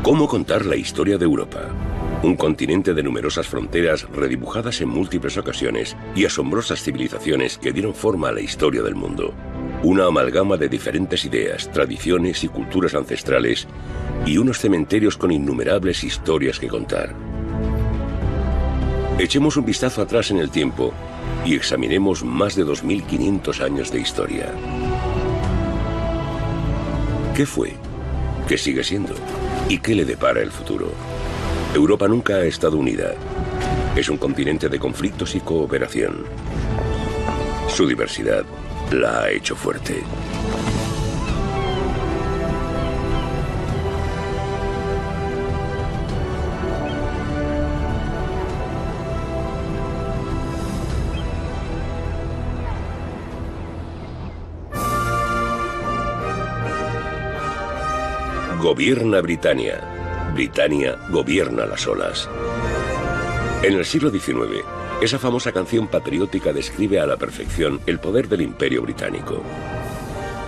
¿Cómo contar la historia de Europa? Un continente de numerosas fronteras redibujadas en múltiples ocasiones y asombrosas civilizaciones que dieron forma a la historia del mundo. Una amalgama de diferentes ideas, tradiciones y culturas ancestrales y unos cementerios con innumerables historias que contar. Echemos un vistazo atrás en el tiempo y examinemos más de 2500 años de historia. ¿Qué fue? ¿Qué sigue siendo? ¿Y qué le depara el futuro? Europa nunca ha estado unida. Es un continente de conflictos y cooperación. Su diversidad la ha hecho fuerte. Gobierna Britania. Britania gobierna las olas. En el siglo XIX, esa famosa canción patriótica describe a la perfección el poder del Imperio Británico.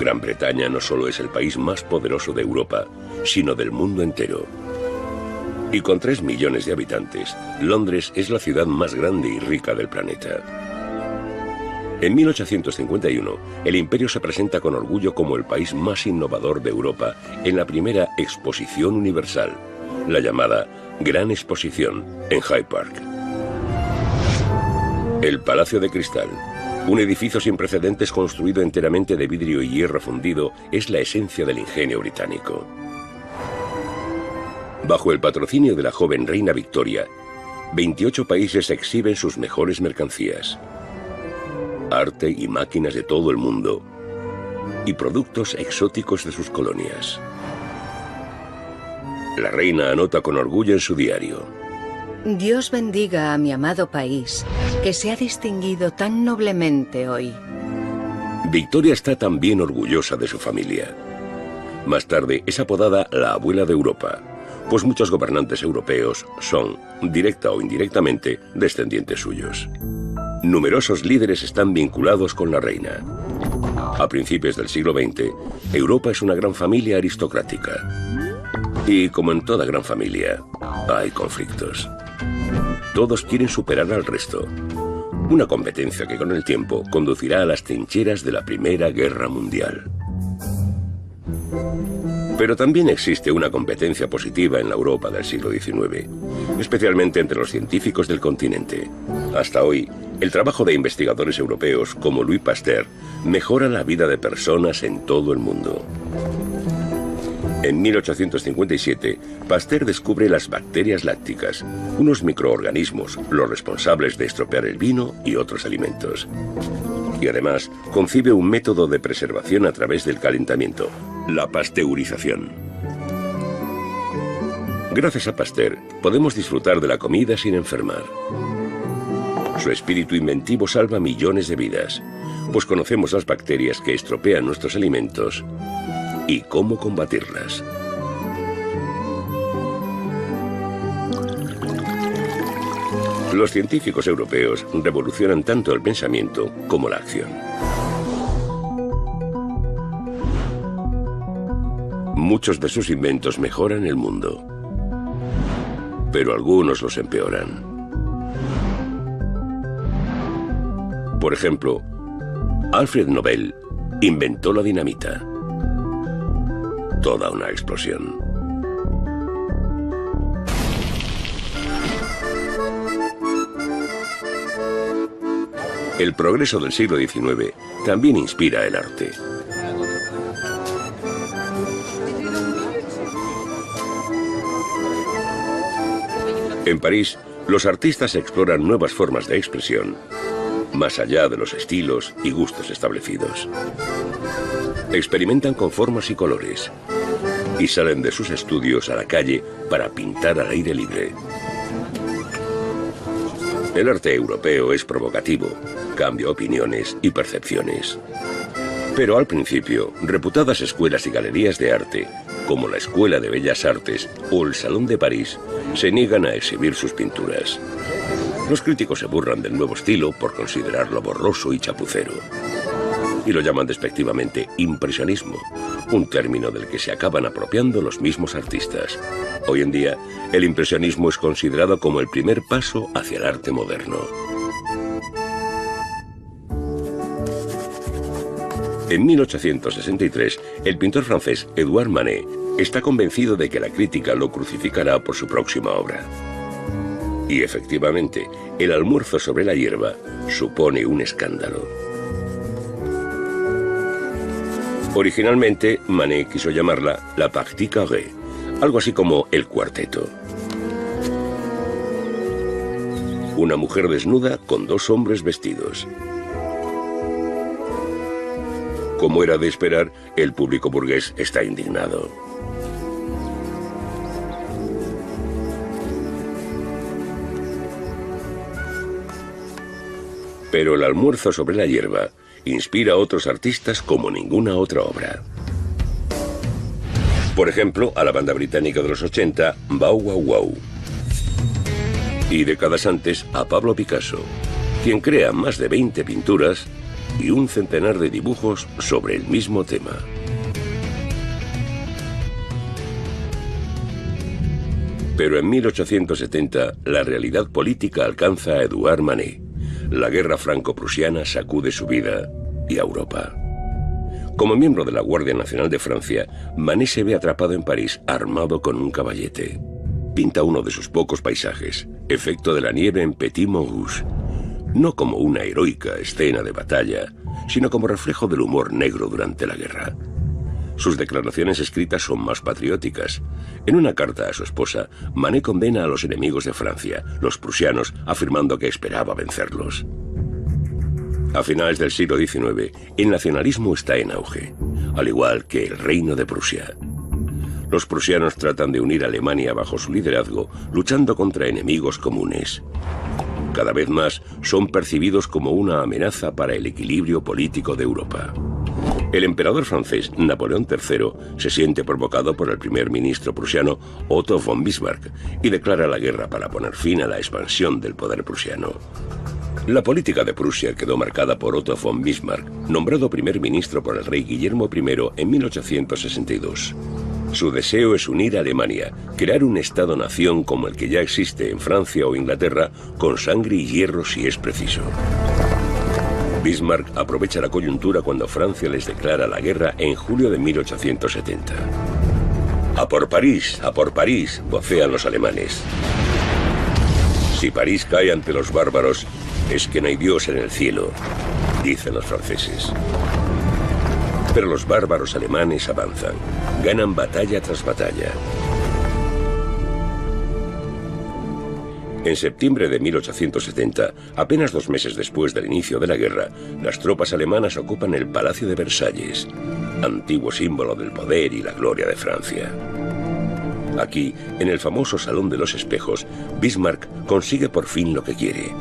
Gran Bretaña no solo es el país más poderoso de Europa, sino del mundo entero. Y con 3 millones de habitantes, Londres es la ciudad más grande y rica del planeta. En 1851, el imperio se presenta con orgullo como el país más innovador de Europa en la primera Exposición Universal, la llamada Gran Exposición, en Hyde Park. El Palacio de Cristal, un edificio sin precedentes construido enteramente de vidrio y hierro fundido, es la esencia del ingenio británico. Bajo el patrocinio de la joven reina Victoria, 28 países exhiben sus mejores mercancías. Arte y máquinas de todo el mundo y productos exóticos de sus colonias. La reina anota con orgullo en su diario: Dios bendiga a mi amado país, que se ha distinguido tan noblemente hoy. Victoria está también orgullosa de su familia. Más tarde es apodada la abuela de Europa, pues muchos gobernantes europeos son, directa o indirectamente, descendientes suyos. Numerosos líderes están vinculados con la reina. A principios del siglo XX, Europa es una gran familia aristocrática. Y como en toda gran familia, hay conflictos. Todos quieren superar al resto. Una competencia que con el tiempo conducirá a las trincheras de la Primera Guerra Mundial. Pero también existe una competencia positiva en la Europa del siglo XIX, especialmente entre los científicos del continente. Hasta hoy, el trabajo de investigadores europeos como Louis Pasteur mejora la vida de personas en todo el mundo. En 1857, Pasteur descubre las bacterias lácticas, unos microorganismos, los responsables de estropear el vino y otros alimentos. Y además, concibe un método de preservación a través del calentamiento, la pasteurización. Gracias a Pasteur, podemos disfrutar de la comida sin enfermar. Su espíritu inventivo salva millones de vidas, pues conocemos las bacterias que estropean nuestros alimentos y cómo combatirlas. Los científicos europeos revolucionan tanto el pensamiento como la acción. Muchos de sus inventos mejoran el mundo, pero algunos los empeoran. Por ejemplo, Alfred Nobel inventó la dinamita. Toda una explosión. El progreso del siglo XIX también inspira el arte. En París, los artistas exploran nuevas formas de expresión, más allá de los estilos y gustos establecidos. Experimentan con formas y colores y salen de sus estudios a la calle para pintar al aire libre. El arte europeo es provocativo, cambia opiniones y percepciones. Pero al principio, reputadas escuelas y galerías de arte, como la Escuela de Bellas Artes o el Salón de París, se niegan a exhibir sus pinturas. Los críticos se burlan del nuevo estilo por considerarlo borroso y chapucero. Y lo llaman despectivamente impresionismo, un término del que se acaban apropiando los mismos artistas. Hoy en día, el impresionismo es considerado como el primer paso hacia el arte moderno. En 1863, el pintor francés Edouard Manet está convencido de que la crítica lo crucificará por su próxima obra. Y efectivamente, El almuerzo sobre la hierba supone un escándalo. Originalmente, Manet quiso llamarla La Partie Carrée, algo así como El cuarteto. Una mujer desnuda con dos hombres vestidos. Como era de esperar, el público burgués está indignado. Pero El almuerzo sobre la hierba inspira a otros artistas como ninguna otra obra. Por ejemplo, a la banda británica de los 80, Bow Wow Wow. Y décadas antes, a Pablo Picasso, quien crea más de 20 pinturas y un centenar de dibujos sobre el mismo tema. Pero en 1870, la realidad política alcanza a Edouard Manet. La guerra franco-prusiana sacude su vida y a Europa. Como miembro de la Guardia Nacional de Francia, Manet se ve atrapado en París armado con un caballete. Pinta uno de sus pocos paisajes, Efecto de la nieve en Petit Montrouge, no como una heroica escena de batalla, sino como reflejo del humor negro durante la guerra. Sus declaraciones escritas son más patrióticas. En una carta a su esposa, Manet condena a los enemigos de Francia, los prusianos, afirmando que esperaba vencerlos. A finales del siglo XIX, el nacionalismo está en auge, al igual que el Reino de Prusia. Los prusianos tratan de unir a Alemania bajo su liderazgo, luchando contra enemigos comunes. Cada vez más son percibidos como una amenaza para el equilibrio político de Europa. El emperador francés Napoleón III se siente provocado por el primer ministro prusiano Otto von Bismarck y declara la guerra para poner fin a la expansión del poder prusiano. La política de Prusia quedó marcada por Otto von Bismarck, nombrado primer ministro por el rey Guillermo I en 1862. Su deseo es unir a Alemania, crear un Estado-nación como el que ya existe en Francia o Inglaterra, con sangre y hierro si es preciso. Bismarck aprovecha la coyuntura cuando Francia les declara la guerra en julio de 1870. ¡A por París! ¡A por París!, vocean los alemanes. Si París cae ante los bárbaros, es que no hay Dios en el cielo, dicen los franceses. Pero los bárbaros alemanes avanzan, ganan batalla tras batalla. En septiembre de 1870, apenas 2 meses después del inicio de la guerra, las tropas alemanas ocupan el Palacio de Versalles, antiguo símbolo del poder y la gloria de Francia. Aquí, en el famoso Salón de los Espejos, Bismarck consigue por fin lo que quiere.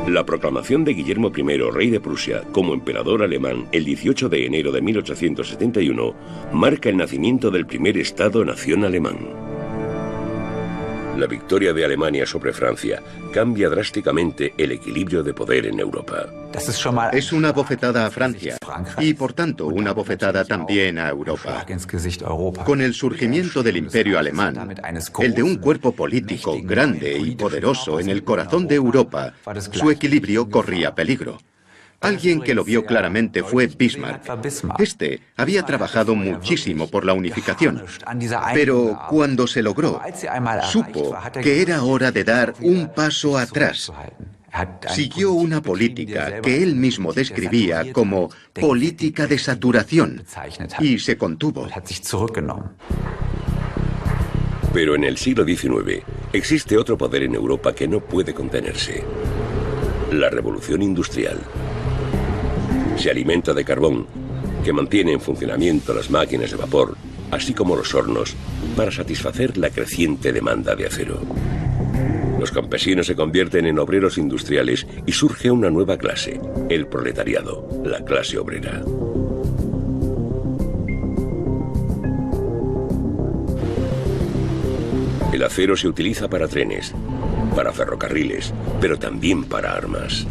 La proclamación de Guillermo I, rey de Prusia, como emperador alemán el 18 de enero de 1871, marca el nacimiento del primer Estado-nación alemán. La victoria de Alemania sobre Francia cambia drásticamente el equilibrio de poder en Europa. Es una bofetada a Francia y, por tanto, una bofetada también a Europa. Con el surgimiento del Imperio alemán, el de un cuerpo político grande y poderoso en el corazón de Europa, su equilibrio corría peligro. Alguien que lo vio claramente fue Bismarck. Este había trabajado muchísimo por la unificación, pero cuando se logró, supo que era hora de dar un paso atrás. Siguió una política que él mismo describía como política de saturación y se contuvo. Pero en el siglo XIX existe otro poder en Europa que no puede contenerse: la revolución industrial. Se alimenta de carbón, que mantiene en funcionamiento las máquinas de vapor, así como los hornos, para satisfacer la creciente demanda de acero. Los campesinos se convierten en obreros industriales y surge una nueva clase, el proletariado, la clase obrera. El acero se utiliza para trenes, para ferrocarriles, pero también para armas.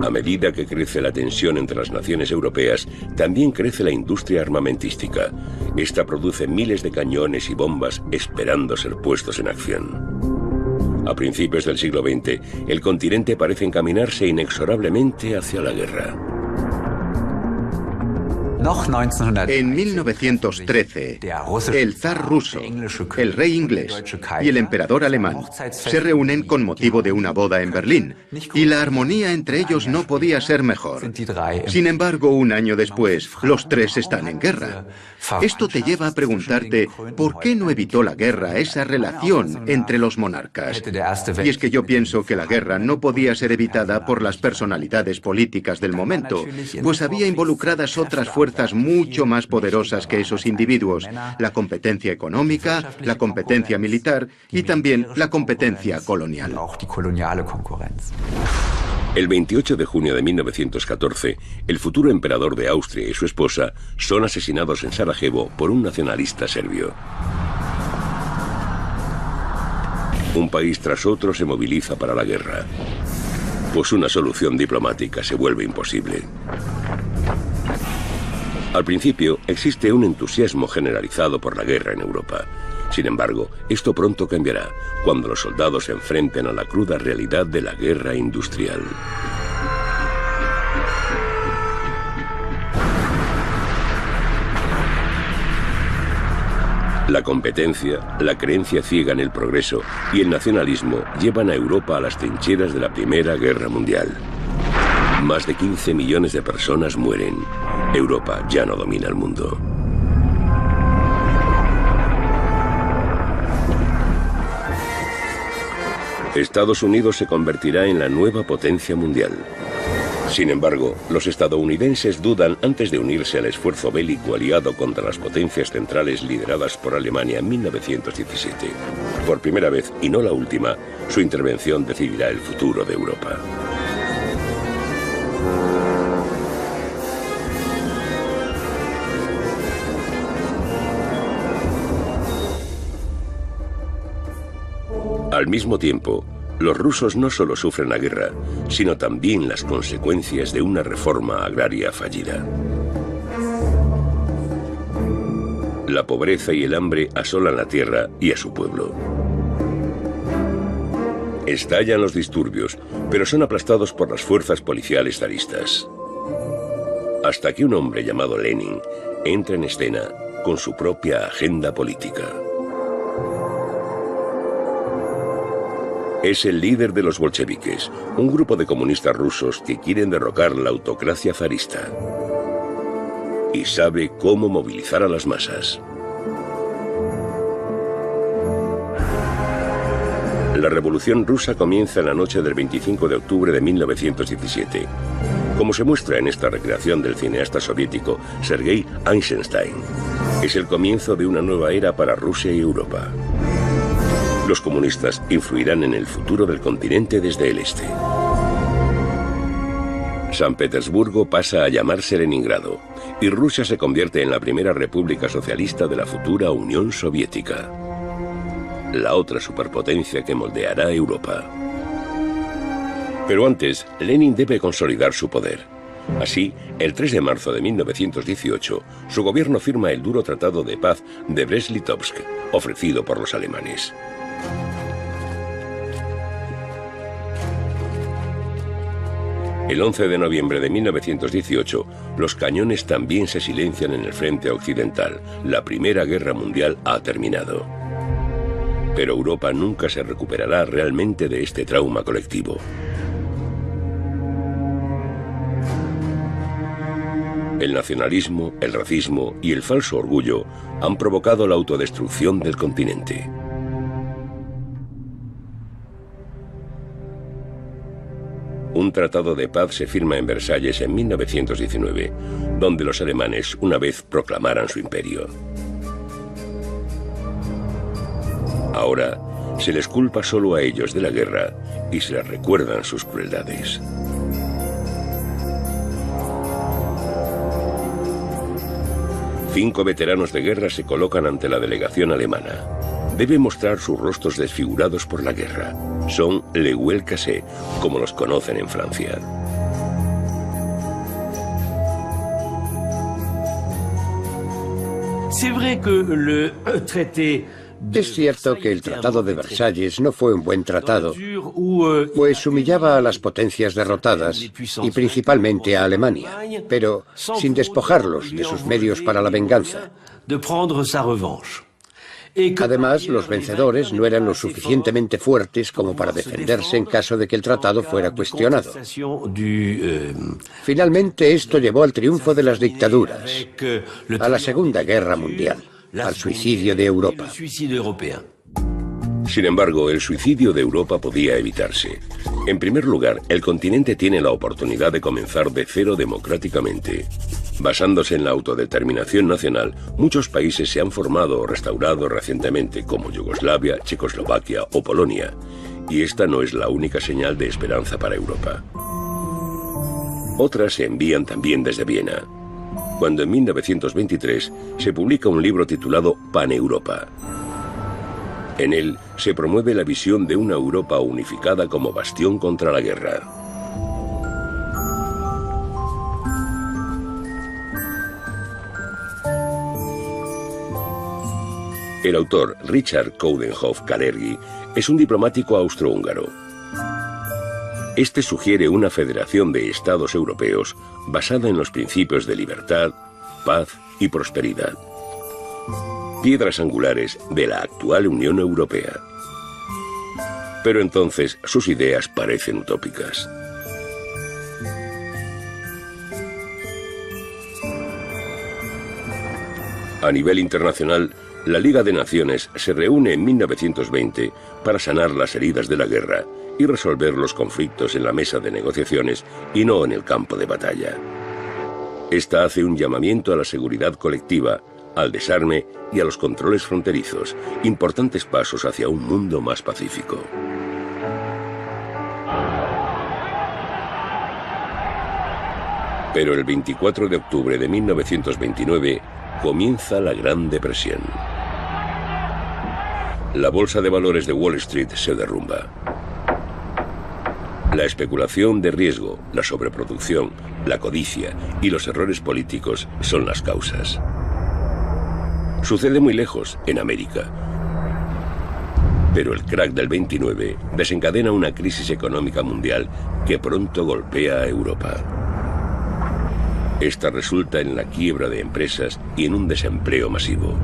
A medida que crece la tensión entre las naciones europeas, también crece la industria armamentística. Esta produce miles de cañones y bombas esperando ser puestos en acción. A principios del siglo XX, el continente parece encaminarse inexorablemente hacia la guerra. En 1913, el zar ruso, el rey inglés y el emperador alemán se reúnen con motivo de una boda en Berlín, y la armonía entre ellos no podía ser mejor. Sin embargo, un año después, los tres están en guerra. Esto te lleva a preguntarte por qué no evitó la guerra esa relación entre los monarcas. Y es que yo pienso que la guerra no podía ser evitada por las personalidades políticas del momento, pues había involucradas otras fuerzas mucho más poderosas que esos individuos: la competencia económica, la competencia militar y también la competencia colonial. El 28 de junio de 1914, el futuro emperador de Austria y su esposa son asesinados en Sarajevo por un nacionalista serbio. Un país tras otro se moviliza para la guerra, pues una solución diplomática se vuelve imposible. Al principio existe un entusiasmo generalizado por la guerra en Europa. Sin embargo, esto pronto cambiará cuando los soldados se enfrenten a la cruda realidad de la guerra industrial. La competencia, la creencia ciega en el progreso y el nacionalismo llevan a Europa a las trincheras de la Primera Guerra Mundial. Más de 15 millones de personas mueren. Europa ya no domina el mundo. Estados Unidos se convertirá en la nueva potencia mundial. Sin embargo, los estadounidenses dudan antes de unirse al esfuerzo bélico aliado contra las potencias centrales lideradas por Alemania en 1917. Por primera vez, y no la última, su intervención decidirá el futuro de Europa. Al mismo tiempo, los rusos no solo sufren la guerra, sino también las consecuencias de una reforma agraria fallida. La pobreza y el hambre asolan la tierra y a su pueblo. Estallan los disturbios, pero son aplastados por las fuerzas policiales zaristas. Hasta que un hombre llamado Lenin entra en escena con su propia agenda política. Es el líder de los bolcheviques, un grupo de comunistas rusos que quieren derrocar la autocracia zarista. Y sabe cómo movilizar a las masas. La Revolución Rusa comienza en la noche del 25 de octubre de 1917. Como se muestra en esta recreación del cineasta soviético Sergei Eisenstein, es el comienzo de una nueva era para Rusia y Europa. Los comunistas influirán en el futuro del continente desde el este. San Petersburgo pasa a llamarse Leningrado y Rusia se convierte en la primera república socialista de la futura Unión Soviética, la otra superpotencia que moldeará Europa. Pero antes, Lenin debe consolidar su poder. Así, el 3 de marzo de 1918, su gobierno firma el duro tratado de paz de Brest-Litovsk, ofrecido por los alemanes. El 11 de noviembre de 1918, los cañones también se silencian en el frente occidental. La Primera Guerra Mundial ha terminado. Pero Europa nunca se recuperará realmente de este trauma colectivo. El nacionalismo, el racismo y el falso orgullo han provocado la autodestrucción del continente. Un tratado de paz se firma en Versalles en 1919, donde los alemanes una vez proclamaran su imperio. Ahora se les culpa solo a ellos de la guerra y se les recuerdan sus crueldades. Cinco veteranos de guerra se colocan ante la delegación alemana. Deben mostrar sus rostros desfigurados por la guerra. Son les Gueux cassés, como los conocen en Francia. Es cierto que el Tratado de Versalles no fue un buen tratado, pues humillaba a las potencias derrotadas y principalmente a Alemania, pero sin despojarlos de sus medios para la venganza. Además, los vencedores no eran lo suficientemente fuertes como para defenderse en caso de que el tratado fuera cuestionado. Finalmente, esto llevó al triunfo de las dictaduras, a la Segunda Guerra Mundial, al suicidio de Europa. Sin embargo, el suicidio de Europa podía evitarse. En primer lugar, el continente tiene la oportunidad de comenzar de cero democráticamente. Basándose en la autodeterminación nacional, muchos países se han formado o restaurado recientemente, como Yugoslavia, Checoslovaquia o Polonia. Y esta no es la única señal de esperanza para Europa. Otras se envían también desde Viena, cuando en 1923 se publica un libro titulado Paneuropa. En él se promueve la visión de una Europa unificada como bastión contra la guerra. El autor Richard Coudenhove-Kalergi es un diplomático austrohúngaro. Este sugiere una federación de estados europeos basada en los principios de libertad, paz y prosperidad. Piedras angulares de la actual Unión Europea. Pero entonces sus ideas parecen utópicas. A nivel internacional, la Liga de Naciones se reúne en 1920 para sanar las heridas de la guerra y resolver los conflictos en la mesa de negociaciones y no en el campo de batalla. Esta hace un llamamiento a la seguridad colectiva, al desarme y a los controles fronterizos, importantes pasos hacia un mundo más pacífico. Pero el 24 de octubre de 1929 comienza la Gran Depresión. La bolsa de valores de Wall Street se derrumba. La especulación de riesgo, la sobreproducción, la codicia y los errores políticos son las causas. Sucede muy lejos, en América. Pero el crack del 29 desencadena una crisis económica mundial que pronto golpea a Europa. Esta resulta en la quiebra de empresas y en un desempleo masivo.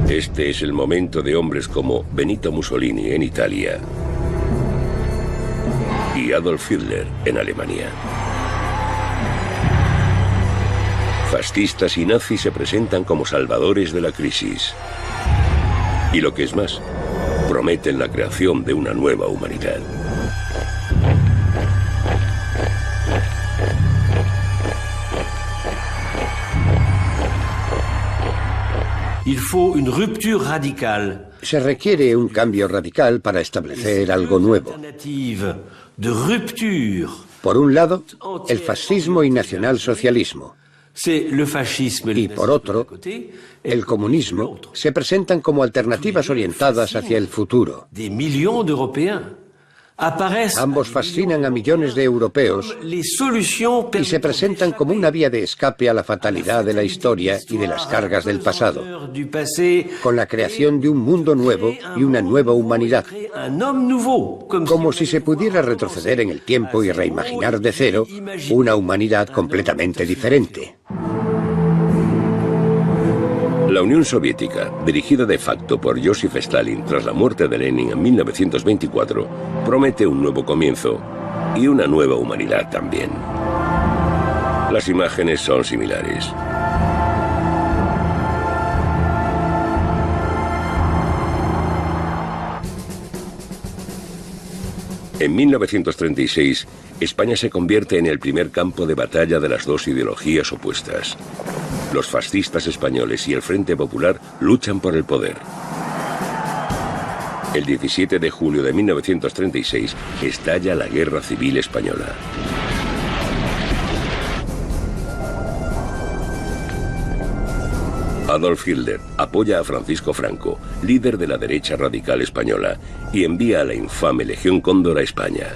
Este es el momento de hombres como Benito Mussolini en Italia y Adolf Hitler en Alemania. Fascistas y nazis se presentan como salvadores de la crisis. Y lo que es más, prometen la creación de una nueva humanidad. Se requiere un cambio radical para establecer algo nuevo. Por un lado, el fascismo y nacionalsocialismo. Y por otro, el comunismo se presentan como alternativas orientadas hacia el futuro. Ambos fascinan a millones de europeos y se presentan como una vía de escape a la fatalidad de la historia y de las cargas del pasado, con la creación de un mundo nuevo y una nueva humanidad, como si se pudiera retroceder en el tiempo y reimaginar de cero una humanidad completamente diferente. La Unión Soviética, dirigida de facto por Joseph Stalin tras la muerte de Lenin en 1924, promete un nuevo comienzo y una nueva humanidad también. Las imágenes son similares. En 1936, España se convierte en el primer campo de batalla de las dos ideologías opuestas. Los fascistas españoles y el Frente Popular luchan por el poder. El 17 de julio de 1936 estalla la Guerra Civil Española. Adolf Hitler apoya a Francisco Franco, líder de la derecha radical española, y envía a la infame Legión Cóndor a España.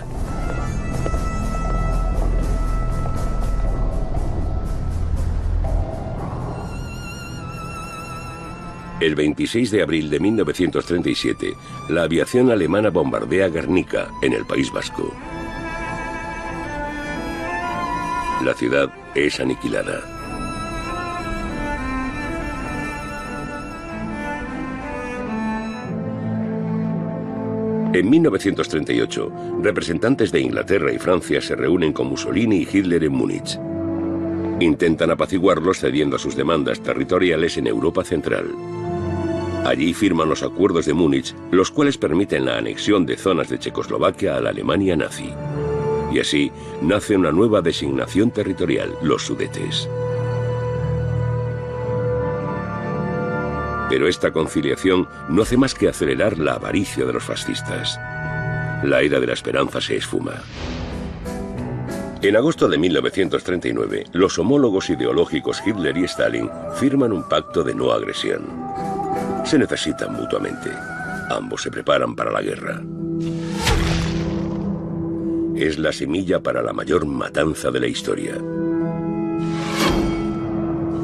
El 26 de abril de 1937, la aviación alemana bombardea Guernica, en el País Vasco. La ciudad es aniquilada. En 1938, representantes de Inglaterra y Francia se reúnen con Mussolini y Hitler en Múnich. Intentan apaciguarlos cediendo a sus demandas territoriales en Europa Central. Allí firman los acuerdos de Múnich, los cuales permiten la anexión de zonas de Checoslovaquia a la Alemania nazi. Y así nace una nueva designación territorial, los Sudetes. Pero esta conciliación no hace más que acelerar la avaricia de los fascistas. La era de la esperanza se esfuma. En agosto de 1939, los homólogos ideológicos Hitler y Stalin firman un pacto de no agresión. Se necesitan mutuamente. Ambos se preparan para la guerra. Es la semilla para la mayor matanza de la historia.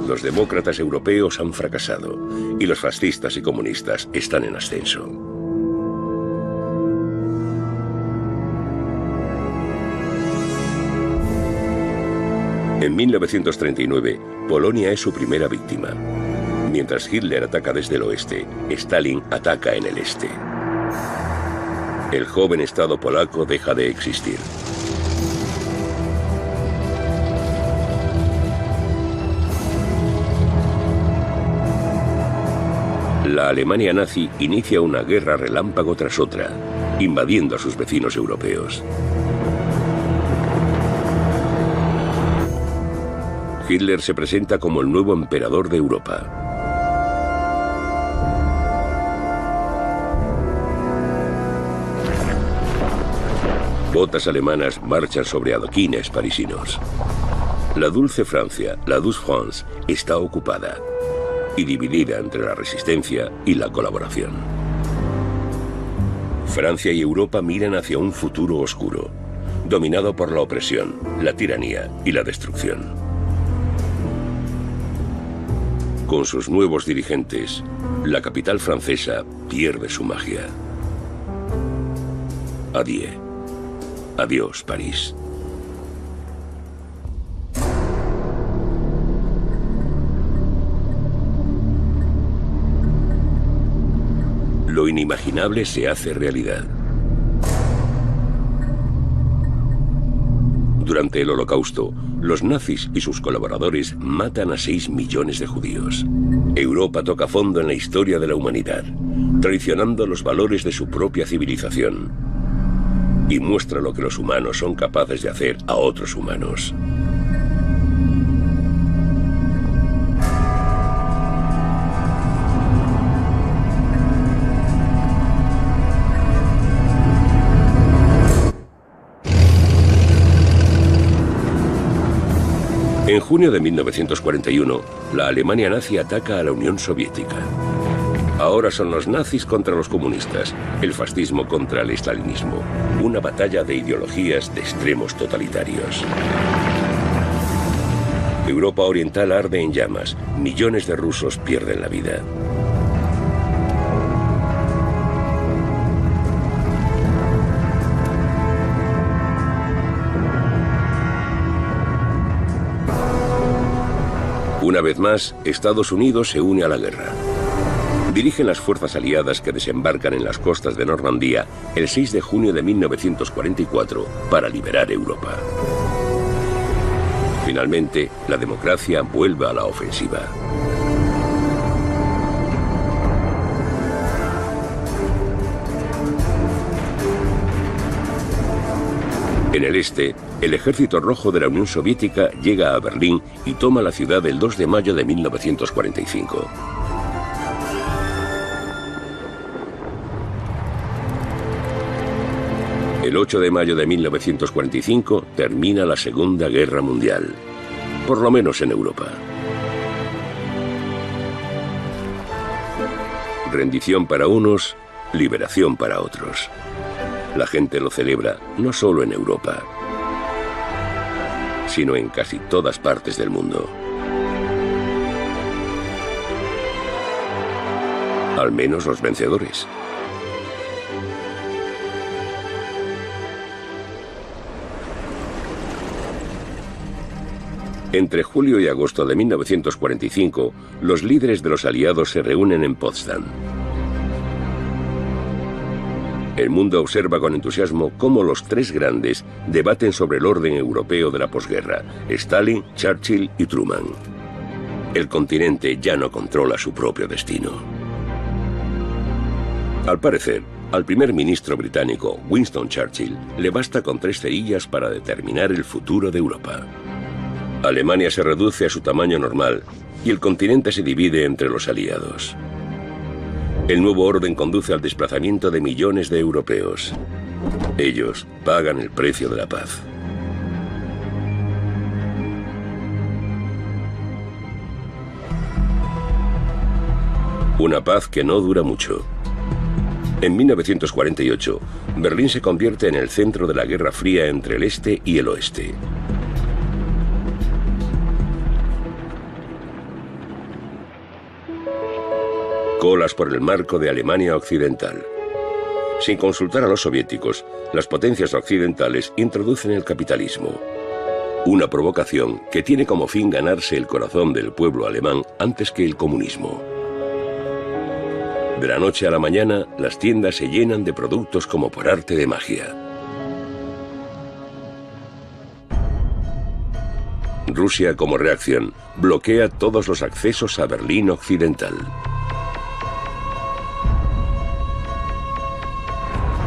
Los demócratas europeos han fracasado y los fascistas y comunistas están en ascenso. En 1939, Polonia es su primera víctima. Mientras Hitler ataca desde el oeste, Stalin ataca en el este. El joven Estado polaco deja de existir. La Alemania nazi inicia una guerra relámpago tras otra, invadiendo a sus vecinos europeos. Hitler se presenta como el nuevo emperador de Europa. Botas alemanas marchan sobre adoquines parisinos. La dulce Francia, la douce France, está ocupada y dividida entre la resistencia y la colaboración. Francia y Europa miran hacia un futuro oscuro, dominado por la opresión, la tiranía y la destrucción. Con sus nuevos dirigentes, la capital francesa pierde su magia. Adiós. Adiós, París. Lo inimaginable se hace realidad. Durante el Holocausto, los nazis y sus colaboradores matan a 6 millones de judíos. Europa toca fondo en la historia de la humanidad, traicionando los valores de su propia civilización. Y muestra lo que los humanos son capaces de hacer a otros humanos. En junio de 1941, la Alemania nazi ataca a la Unión Soviética. Ahora son los nazis contra los comunistas, el fascismo contra el estalinismo, una batalla de ideologías de extremos totalitarios. Europa Oriental arde en llamas, millones de rusos pierden la vida. Una vez más, Estados Unidos se une a la guerra. Dirigen las fuerzas aliadas que desembarcan en las costas de Normandía el 6 de junio de 1944 para liberar Europa. Finalmente, la democracia vuelve a la ofensiva. En el este, el Ejército Rojo de la Unión Soviética llega a Berlín y toma la ciudad el 2 de mayo de 1945. El 8 de mayo de 1945 termina la Segunda Guerra Mundial, por lo menos en Europa. Rendición para unos, liberación para otros. La gente lo celebra no solo en Europa, sino en casi todas partes del mundo. Al menos los vencedores. Entre julio y agosto de 1945, los líderes de los aliados se reúnen en Potsdam. El mundo observa con entusiasmo cómo los tres grandes debaten sobre el orden europeo de la posguerra: Stalin, Churchill y Truman. El continente ya no controla su propio destino. Al parecer, al primer ministro británico, Winston Churchill, le basta con 3 cerillas para determinar el futuro de Europa. Alemania se reduce a su tamaño normal y el continente se divide entre los aliados. El nuevo orden conduce al desplazamiento de millones de europeos. Ellos pagan el precio de la paz. Una paz que no dura mucho. En 1948, Berlín se convierte en el centro de la Guerra Fría entre el este y el oeste. Colas por el marco de Alemania Occidental. Sin consultar a los soviéticos, las potencias occidentales introducen el capitalismo. Una provocación que tiene como fin ganarse el corazón del pueblo alemán antes que el comunismo. De la noche a la mañana, las tiendas se llenan de productos como por arte de magia. Rusia, como reacción, bloquea todos los accesos a Berlín Occidental.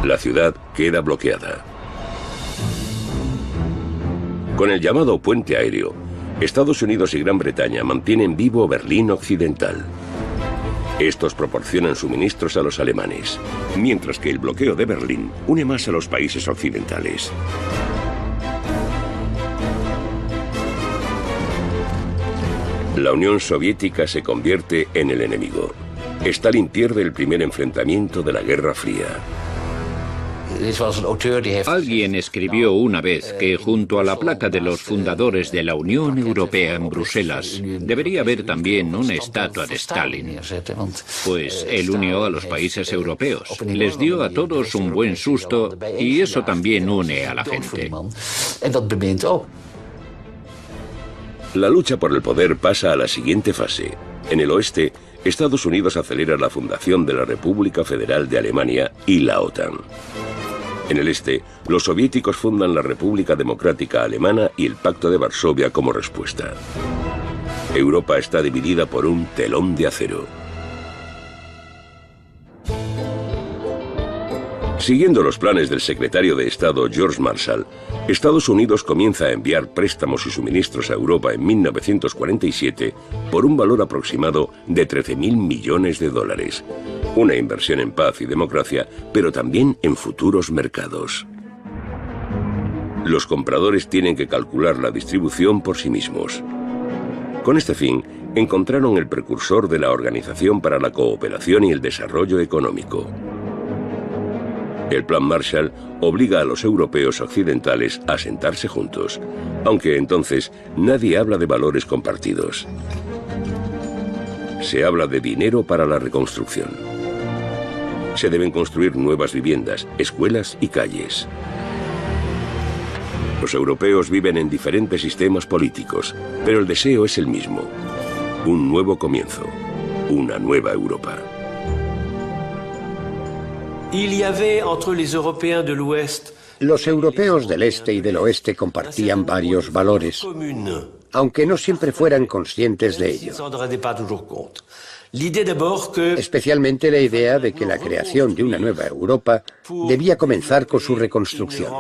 La ciudad queda bloqueada. Con el llamado puente aéreo, Estados Unidos y Gran Bretaña mantienen vivo Berlín Occidental. Estos proporcionan suministros a los alemanes, mientras que el bloqueo de Berlín une más a los países occidentales. La Unión Soviética se convierte en el enemigo. Stalin pierde el primer enfrentamiento de la Guerra Fría. Alguien escribió una vez que junto a la placa de los fundadores de la Unión Europea en Bruselas debería haber también una estatua de Stalin, pues él unió a los países europeos, les dio a todos un buen susto y eso también une a la gente. La lucha por el poder pasa a la siguiente fase. En el oeste, Estados Unidos acelera la fundación de la República Federal de Alemania y la OTAN. En el este, los soviéticos fundan la República Democrática Alemana y el Pacto de Varsovia como respuesta. Europa está dividida por un telón de acero. Siguiendo los planes del secretario de Estado George Marshall, Estados Unidos comienza a enviar préstamos y suministros a Europa en 1947 por un valor aproximado de 13.000 millones de dólares. Una inversión en paz y democracia, pero también en futuros mercados. Los compradores tienen que calcular la distribución por sí mismos. Con este fin, encontraron el precursor de la Organización para la Cooperación y el Desarrollo Económico. El Plan Marshall obliga a los europeos occidentales a sentarse juntos, aunque entonces nadie habla de valores compartidos. Se habla de dinero para la reconstrucción. Se deben construir nuevas viviendas, escuelas y calles. Los europeos viven en diferentes sistemas políticos, pero el deseo es el mismo. Un nuevo comienzo, una nueva Europa. Los europeos del este y del oeste compartían varios valores, aunque no siempre fueran conscientes de ello. Especialmente la idea de que la creación de una nueva Europa debía comenzar con su reconstrucción.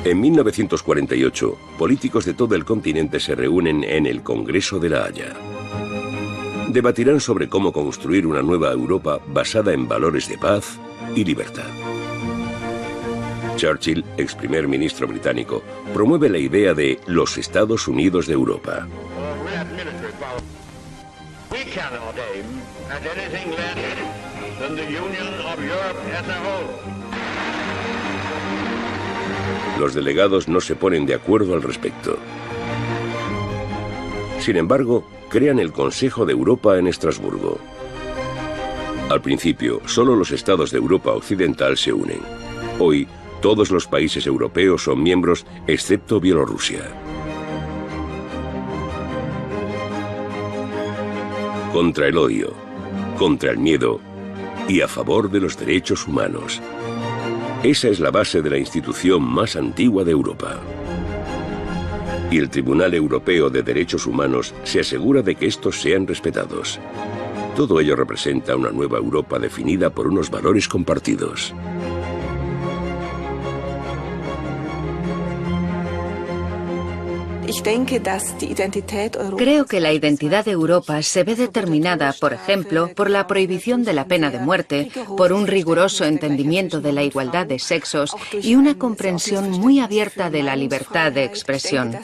En 1948, políticos de todo el continente se reúnen en el Congreso de La Haya. Debatirán sobre cómo construir una nueva Europa basada en valores de paz y libertad. Churchill, ex primer ministro británico, promueve la idea de los Estados Unidos de Europa. We cannot aim at anything less than the union of Europe as a whole. Los delegados no se ponen de acuerdo al respecto. Sin embargo, crean el Consejo de Europa en Estrasburgo. Al principio, solo los estados de Europa Occidental se unen. Hoy, todos los países europeos son miembros, excepto Bielorrusia. Contra el odio, contra el miedo y a favor de los derechos humanos. Esa es la base de la institución más antigua de Europa. Y el Tribunal Europeo de Derechos Humanos se asegura de que estos sean respetados. Todo ello representa una nueva Europa definida por unos valores compartidos. Creo que la identidad de Europa se ve determinada, por ejemplo, por la prohibición de la pena de muerte, por un riguroso entendimiento de la igualdad de sexos y una comprensión muy abierta de la libertad de expresión.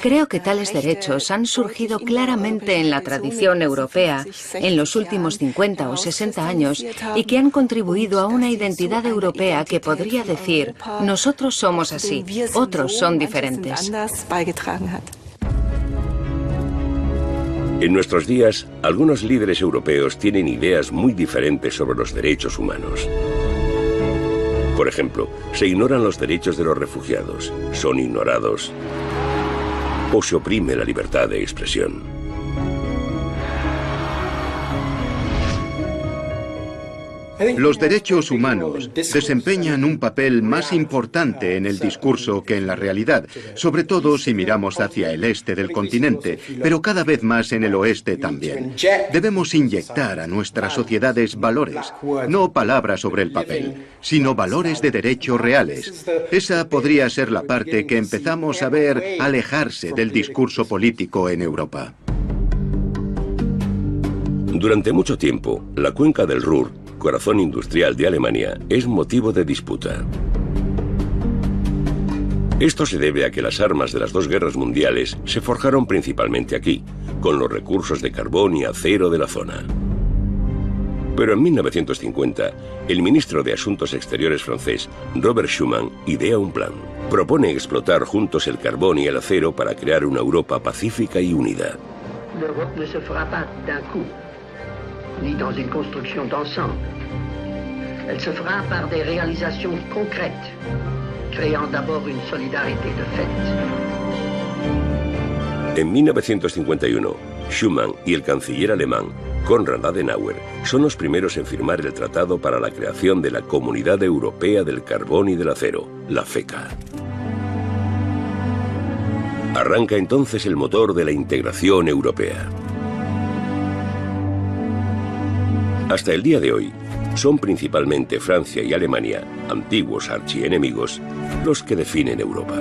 Creo que tales derechos han surgido claramente en la tradición europea en los últimos 50 o 60 años y que han contribuido a una identidad europea que podría decir, nosotros somos así, otros son diferentes. En nuestros días, algunos líderes europeos tienen ideas muy diferentes sobre los derechos humanos. Por ejemplo, se ignoran los derechos de los refugiados, son ignorados, o se oprime la libertad de expresión. Los derechos humanos desempeñan un papel más importante en el discurso que en la realidad, sobre todo si miramos hacia el este del continente, pero cada vez más en el oeste también. Debemos inyectar a nuestras sociedades valores, no palabras sobre el papel, sino valores de derechos reales. Esa podría ser la parte que empezamos a ver alejarse del discurso político en Europa. Durante mucho tiempo, la cuenca del Ruhr, corazón industrial de Alemania, es motivo de disputa. Esto se debe a que las armas de las dos guerras mundiales se forjaron principalmente aquí, con los recursos de carbón y acero de la zona. Pero en 1950, el ministro de Asuntos Exteriores francés, Robert Schuman, idea un plan. Propone explotar juntos el carbón y el acero para crear una Europa pacífica y unida. L'Europe ne se fera pas d'un coup, ni dans une construction d'ensemble. Elle se fera par des réalisations concrètes, créant d'abord une solidarité de fait. En 1951, Schuman y el canciller alemán, Konrad Adenauer, son los primeros en firmar el tratado para la creación de la Comunidad Europea del Carbón y del Acero, la FECA. Arranca entonces el motor de la integración europea. Hasta el día de hoy, son principalmente Francia y Alemania, antiguos archienemigos, los que definen Europa.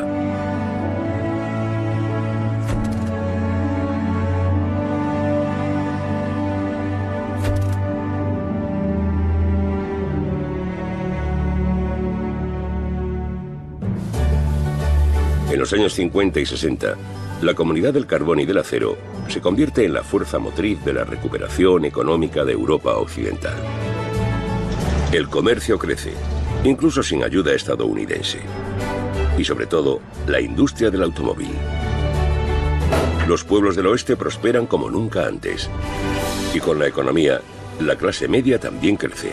En los años 50 y 60, la Comunidad del Carbón y del Acero se convierte en la fuerza motriz de la recuperación económica de Europa Occidental. El comercio crece, incluso sin ayuda estadounidense. Y sobre todo, la industria del automóvil. Los pueblos del oeste prosperan como nunca antes. Y con la economía, la clase media también crece.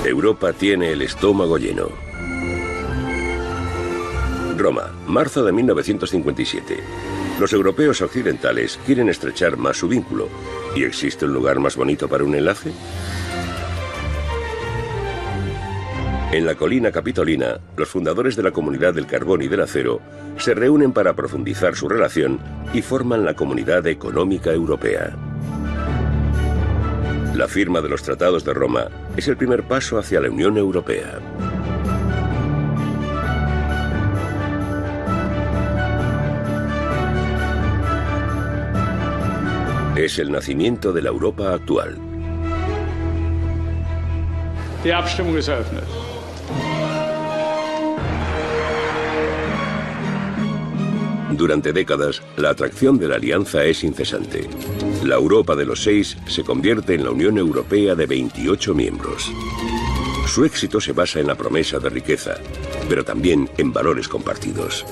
Europa tiene el estómago lleno. Roma, marzo de 1957. Los europeos occidentales quieren estrechar más su vínculo. ¿Y existe un lugar más bonito para un enlace? En la colina capitolina, los fundadores de la Comunidad del Carbón y del Acero se reúnen para profundizar su relación y forman la Comunidad Económica Europea. La firma de los Tratados de Roma es el primer paso hacia la Unión Europea. Es el nacimiento de la Europa actual. Die Abstimmung ist eröffnet. Durante décadas, la atracción de la alianza es incesante. La Europa de los 6 se convierte en la Unión Europea de 28 miembros. Su éxito se basa en la promesa de riqueza, pero también en valores compartidos.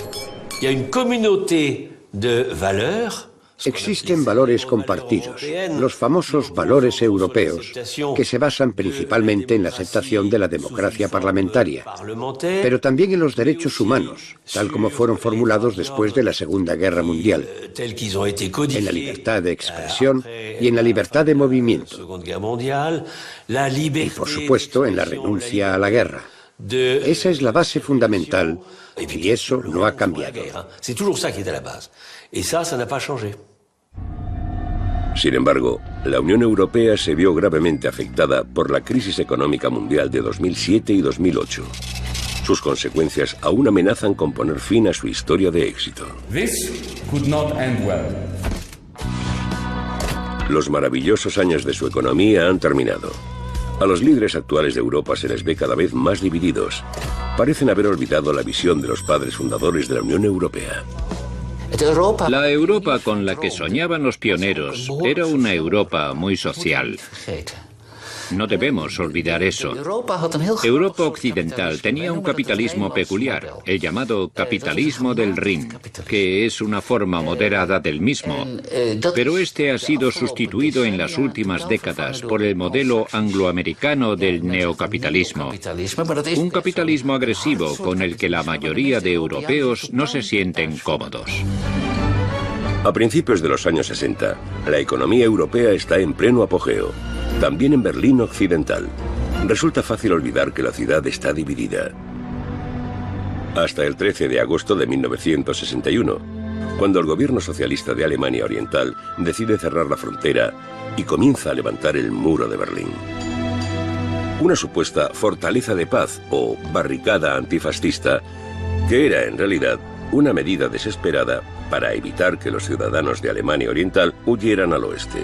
Existen valores compartidos, los famosos valores europeos, que se basan principalmente en la aceptación de la democracia parlamentaria, pero también en los derechos humanos, tal como fueron formulados después de la Segunda Guerra Mundial, en la libertad de expresión y en la libertad de movimiento, y por supuesto en la renuncia a la guerra. Esa es la base fundamental y eso no ha cambiado. Sin embargo, la Unión Europea se vio gravemente afectada por la crisis económica mundial de 2007 y 2008. Sus consecuencias aún amenazan con poner fin a su historia de éxito. Los maravillosos años de su economía han terminado. A los líderes actuales de Europa se les ve cada vez más divididos. Parecen haber olvidado la visión de los padres fundadores de la Unión Europea. La Europa con la que soñaban los pioneros era una Europa muy social. No debemos olvidar eso. Europa occidental tenía un capitalismo peculiar, el llamado capitalismo del Rin, que es una forma moderada del mismo, pero este ha sido sustituido en las últimas décadas por el modelo angloamericano del neocapitalismo, un capitalismo agresivo con el que la mayoría de europeos no se sienten cómodos. A principios de los años 60, la economía europea está en pleno apogeo. También en Berlín Occidental. Resulta fácil olvidar que la ciudad está dividida. Hasta el 13 de agosto de 1961, cuando el gobierno socialista de Alemania Oriental decide cerrar la frontera y comienza a levantar el muro de Berlín. Una supuesta fortaleza de paz o barricada antifascista, que era en realidad una medida desesperada para evitar que los ciudadanos de Alemania Oriental huyeran al oeste.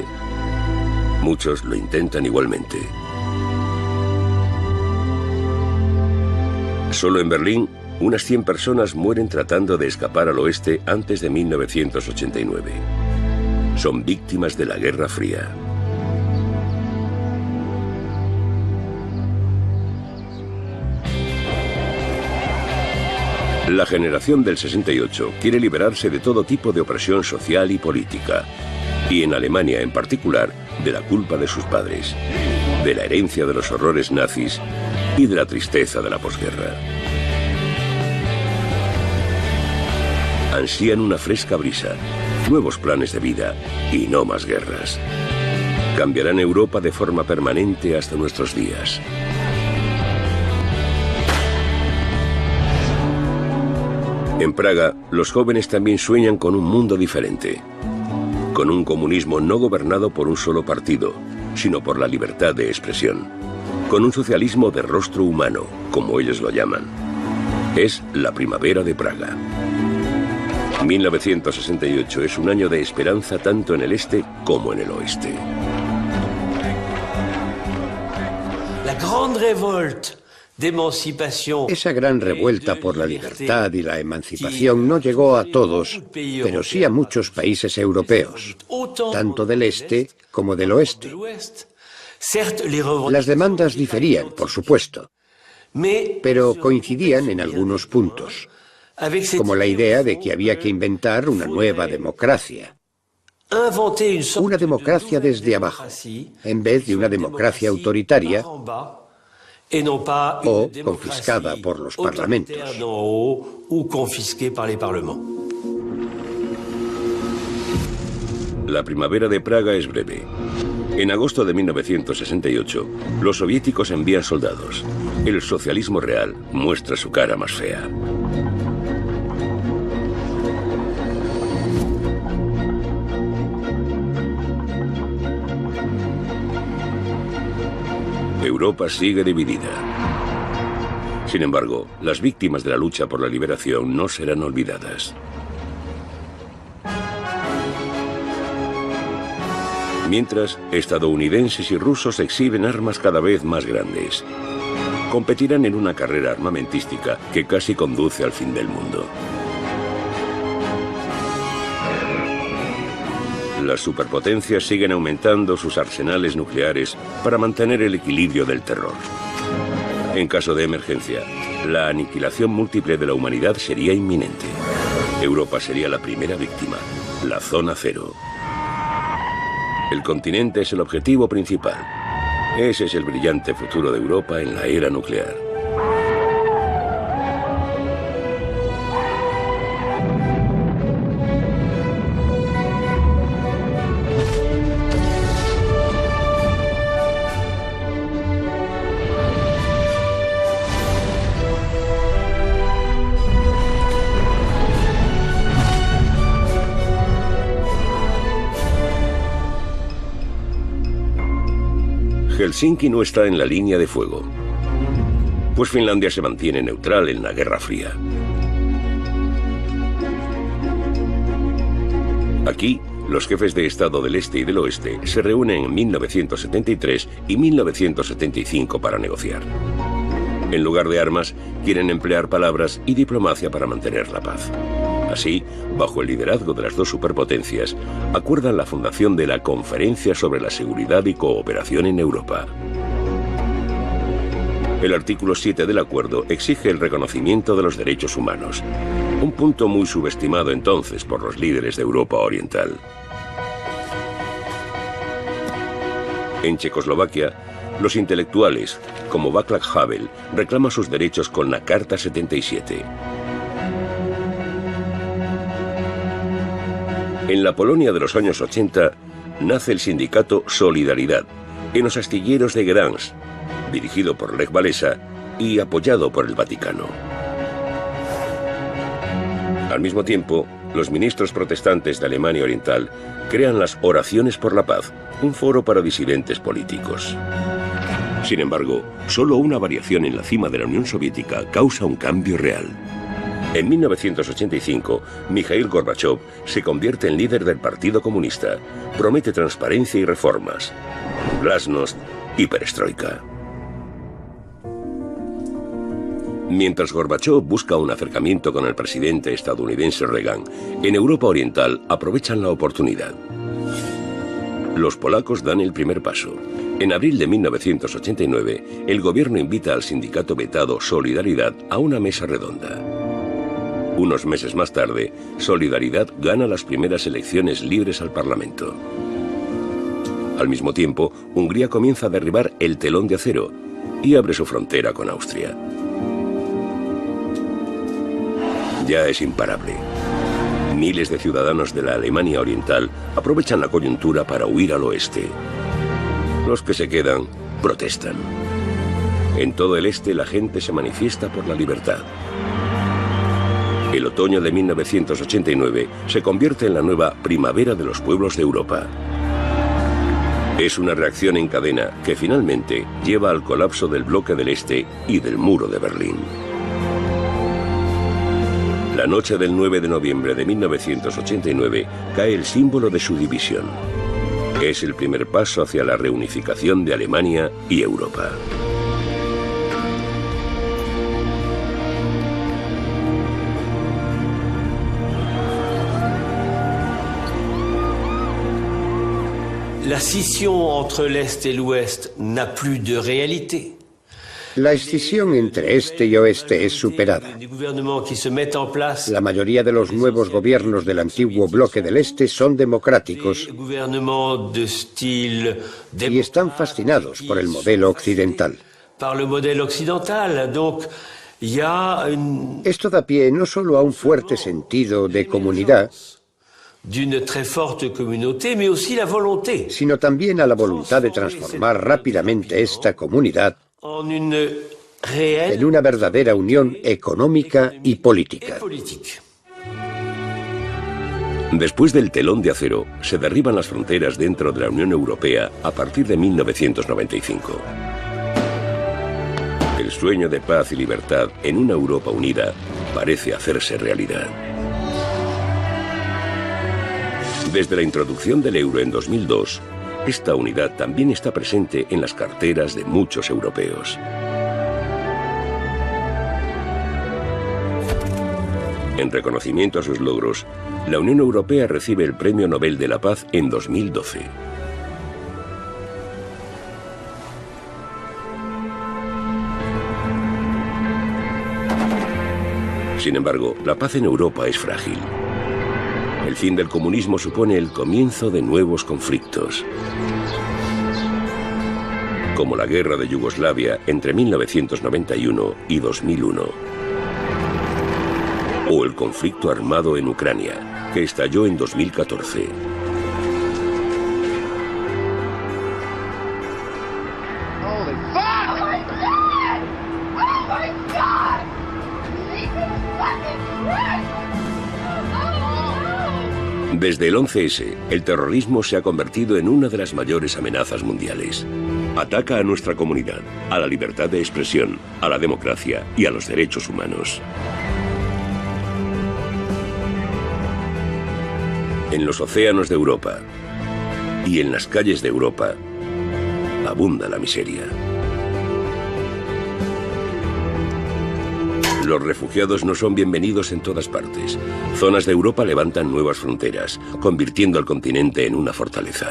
Muchos lo intentan igualmente. Solo en Berlín, unas 100 personas mueren tratando de escapar al oeste antes de 1989. Son víctimas de la Guerra Fría. La generación del 68 quiere liberarse de todo tipo de opresión social y política. Y en Alemania en particular, de la culpa de sus padres, de la herencia de los horrores nazis y de la tristeza de la posguerra. Ansían una fresca brisa, nuevos planes de vida y no más guerras. Cambiarán Europa de forma permanente hasta nuestros días. En Praga, los jóvenes también sueñan con un mundo diferente. Con un comunismo no gobernado por un solo partido, sino por la libertad de expresión. Con un socialismo de rostro humano, como ellos lo llaman. Es la primavera de Praga. 1968 es un año de esperanza tanto en el este como en el oeste. La grande révolte d'emancipación. Esa gran revuelta por la libertad y la emancipación no llegó a todos, pero sí a muchos países europeos, tanto del este como del oeste. Las demandas diferían, por supuesto, pero coincidían en algunos puntos, como la idea de que había que inventar una nueva democracia. Una democracia desde abajo, en vez de una democracia autoritaria o confiscada por los parlamentos. La primavera de Praga es breve. En agosto de 1968, los soviéticos envían soldados. El socialismo real muestra su cara más fea. Europa sigue dividida. Sin embargo, las víctimas de la lucha por la liberación no serán olvidadas. Mientras, estadounidenses y rusos exhiben armas cada vez más grandes. Competirán en una carrera armamentística que casi conduce al fin del mundo. Las superpotencias siguen aumentando sus arsenales nucleares para mantener el equilibrio del terror. En caso de emergencia, la aniquilación múltiple de la humanidad sería inminente. Europa sería la primera víctima, la zona cero. El continente es el objetivo principal. Ese es el brillante futuro de Europa en la era nuclear. Helsinki no está en la línea de fuego, pues Finlandia se mantiene neutral en la Guerra Fría. Aquí, los jefes de Estado del Este y del Oeste se reúnen en 1973 y 1975 para negociar. En lugar de armas, quieren emplear palabras y diplomacia para mantener la paz. Así, bajo el liderazgo de las dos superpotencias, acuerdan la fundación de la Conferencia sobre la Seguridad y Cooperación en Europa. El artículo 7 del acuerdo exige el reconocimiento de los derechos humanos, un punto muy subestimado entonces por los líderes de Europa Oriental. En Checoslovaquia, los intelectuales, como Václav Havel, reclaman sus derechos con la Carta 77. En la Polonia de los años 80 nace el sindicato Solidaridad, en los astilleros de Gdansk, dirigido por Lech Walesa y apoyado por el Vaticano. Al mismo tiempo, los ministros protestantes de Alemania Oriental crean las Oraciones por la Paz, un foro para disidentes políticos. Sin embargo, solo una variación en la cima de la Unión Soviética causa un cambio real. En 1985, Mikhail Gorbachev se convierte en líder del Partido Comunista, promete transparencia y reformas, glasnost y perestroika. Mientras Gorbachev busca un acercamiento con el presidente estadounidense Reagan, en Europa Oriental aprovechan la oportunidad. Los polacos dan el primer paso. En abril de 1989, el gobierno invita al sindicato vetado Solidaridad a una mesa redonda. Unos meses más tarde, Solidaridad gana las primeras elecciones libres al Parlamento. Al mismo tiempo, Hungría comienza a derribar el telón de acero y abre su frontera con Austria. Ya es imparable. Miles de ciudadanos de la Alemania Oriental aprovechan la coyuntura para huir al oeste. Los que se quedan protestan. En todo el este la gente se manifiesta por la libertad. El otoño de 1989 se convierte en la nueva primavera de los pueblos de Europa. Es una reacción en cadena que finalmente lleva al colapso del bloque del Este y del muro de Berlín. La noche del 9 de noviembre de 1989 cae el símbolo de su división. Es el primer paso hacia la reunificación de Alemania y Europa. La scission entre l'Est et l'Ouest n'a plus de réalité. La escisión entre este y oeste es superada. La mayoría de los nuevos gobiernos del antiguo bloque del Este son democráticos y están fascinados por el modelo occidental. Esto da pie no solo a un fuerte sentido de comunidad, sino también a la voluntad de transformar rápidamente esta comunidad en una verdadera unión económica y política. Después del telón de acero, se derriban las fronteras dentro de la Unión Europea a partir de 1995. El sueño de paz y libertad en una Europa unida parece hacerse realidad. Desde la introducción del euro en 2002, esta unidad también está presente en las carteras de muchos europeos. En reconocimiento a sus logros, la Unión Europea recibe el Premio Nobel de la Paz en 2012. Sin embargo, la paz en Europa es frágil. El fin del comunismo supone el comienzo de nuevos conflictos, como la guerra de Yugoslavia entre 1991 y 2001, o el conflicto armado en Ucrania, que estalló en 2014. Desde el 11S, el terrorismo se ha convertido en una de las mayores amenazas mundiales. Ataca a nuestra comunidad, a la libertad de expresión, a la democracia y a los derechos humanos. En los océanos de Europa y en las calles de Europa abunda la miseria. Los refugiados no son bienvenidos en todas partes. Zonas de Europa levantan nuevas fronteras, convirtiendo al continente en una fortaleza.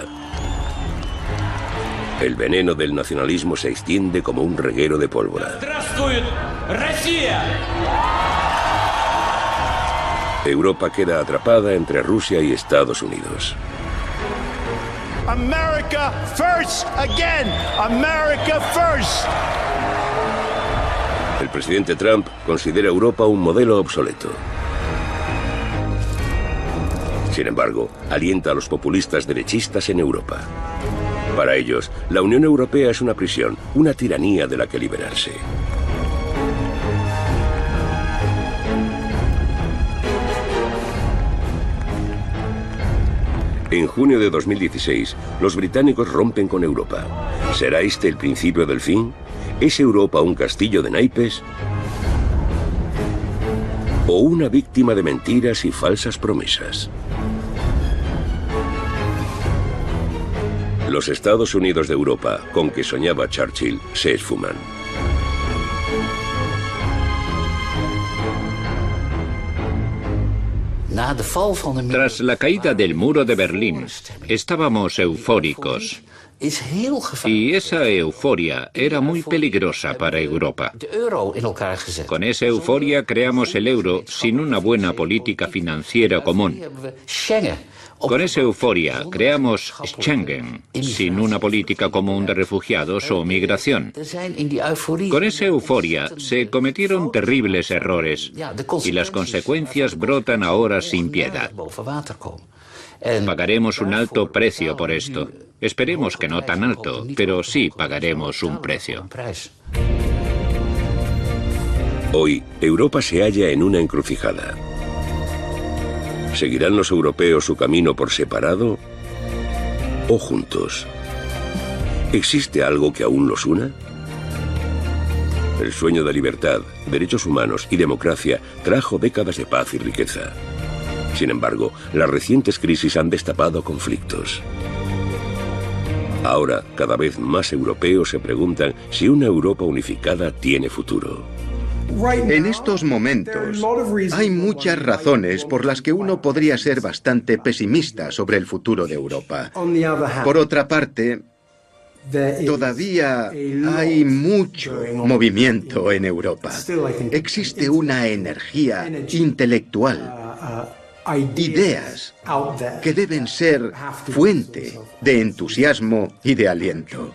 El veneno del nacionalismo se extiende como un reguero de pólvora. Europa queda atrapada entre Rusia y Estados Unidos. America first again. America first. El presidente Trump considera Europa un modelo obsoleto. Sin embargo, alienta a los populistas derechistas en Europa. Para ellos, la Unión Europea es una prisión, una tiranía de la que liberarse. En junio de 2016, los británicos rompen con Europa. ¿Será este el principio del fin? ¿Es Europa un castillo de naipes? ¿O una víctima de mentiras y falsas promesas? Los Estados Unidos de Europa, con que soñaba Churchill, se esfuman. Tras la caída del muro de Berlín, estábamos eufóricos. Y esa euforia era muy peligrosa para Europa. Con esa euforia creamos el euro sin una buena política financiera común. Con esa euforia creamos Schengen sin una política común de refugiados o migración. Con esa euforia se cometieron terribles errores y las consecuencias brotan ahora sin piedad. Pagaremos un alto precio por esto. Esperemos que no tan alto, pero sí pagaremos un precio. Hoy, Europa se halla en una encrucijada. ¿Seguirán los europeos su camino por separado o juntos? ¿Existe algo que aún los una? El sueño de libertad, derechos humanos y democracia trajo décadas de paz y riqueza. Sin embargo, las recientes crisis han destapado conflictos. Ahora, cada vez más europeos se preguntan si una Europa unificada tiene futuro. En estos momentos, hay muchas razones por las que uno podría ser bastante pesimista sobre el futuro de Europa. Por otra parte, todavía hay mucho movimiento en Europa. Existe una energía intelectual, ideas que deben ser fuente de entusiasmo y de aliento.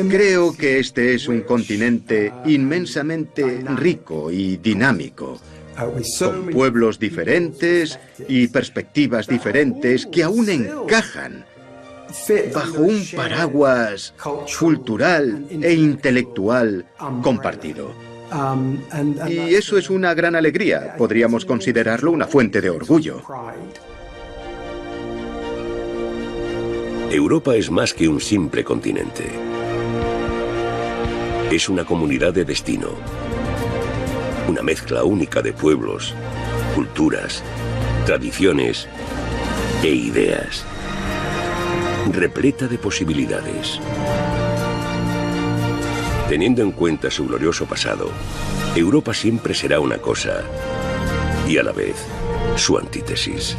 Creo que este es un continente inmensamente rico y dinámico, con pueblos diferentes y perspectivas diferentes que aún encajan bajo un paraguas cultural e intelectual compartido. Y eso es una gran alegría. Podríamos considerarlo una fuente de orgullo. Europa es más que un simple continente. Es una comunidad de destino. Una mezcla única de pueblos, culturas, tradiciones e ideas. Repleta de posibilidades. Teniendo en cuenta su glorioso pasado, Europa siempre será una cosa y a la vez su antítesis.